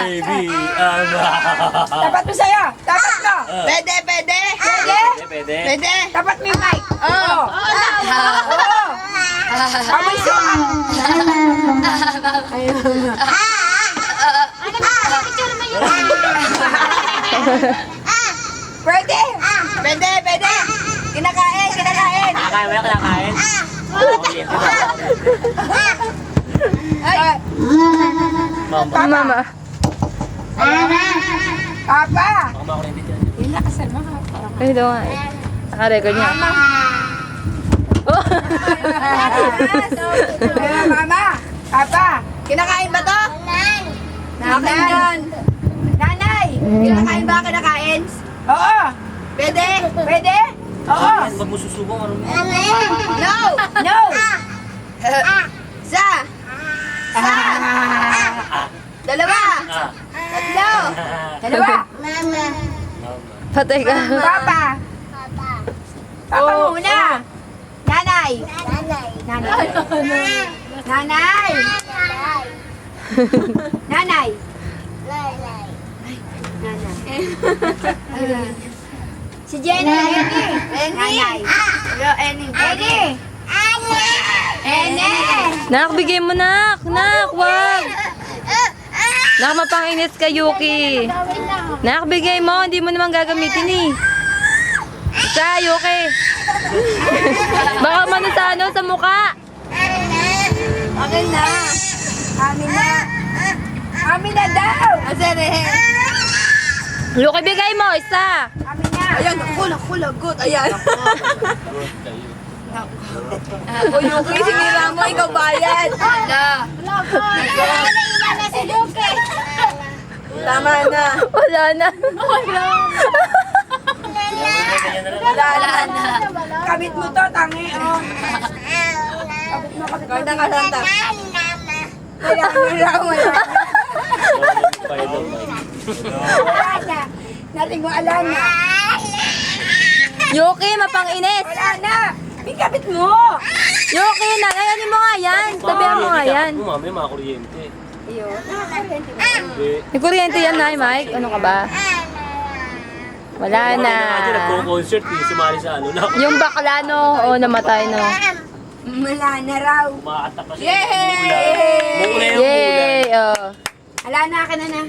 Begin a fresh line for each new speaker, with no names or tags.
baby.
Tapat mo sa'yo. Tapat mo.
Pwede, pwede.
Pwede?
Pwede.
Pwede.
Tapat mo yung mic.
Oo.
Oo. Amoy suka. Pwede.
Pwede, pwede. Kinakain, kinakain.
Kinakain mo yan, kinakain?
Ay.
Mama.
Papa.
Baka makulit dyan.
Yun na, kasal mo ha.
Ay, ito nga eh. Naka-record niya. Oh.
Mama. Papa.
Kinakain ba to?
Nanay. Nanay.
Kinakain ba? Kinakain?
Oo.
Pwede.
Pwede? Oo.
Pag mo susubong, ano mo?
No.
No.
Isa. Dalawa. Tatlo.
Dalawa.
Patay ka.
Papa. Papa muna. Nanay. Nanay. Nanay. Nanay. Si Jenny. Nanay. Eddie.
Nak, bigay mo, nak. Nak, wag. Nak, mapanginis ka, Yuki. Nak, bigay mo. Hindi mo naman gagamitin eh. Isa, Yuki. Baka mano sa ano, sa mukha.
Amin na. Amin na. Amin na daw.
Yuki, bigay mo. Isa.
Amin na.
Ayan, naku, lagot. Ayan. O Yuki, sinira mo, ikaw bayad. Tama na.
Wala na.
Wala na.
Kabit mo to, tangi. Oh.
Karda ka lang tap.
Wala na. Nating wala na.
Yuki, mapanginis.
Wala na. May kabit mo.
Yuki, nagayanin mo nga yan. Tabihan mo nga yan.
Mami, mga kuryente. Hindi.
May kuryente yan, Nay, Mike. Ano ka ba? Wala na.
Nagko-concert, sumali sa ano na.
Yung bakla, no? Oo, namatay, no?
Wala na raw.
Umakata pa siya.
Yay!
Mula yung mula.
Yay! Oh.
Wala na, akin na na.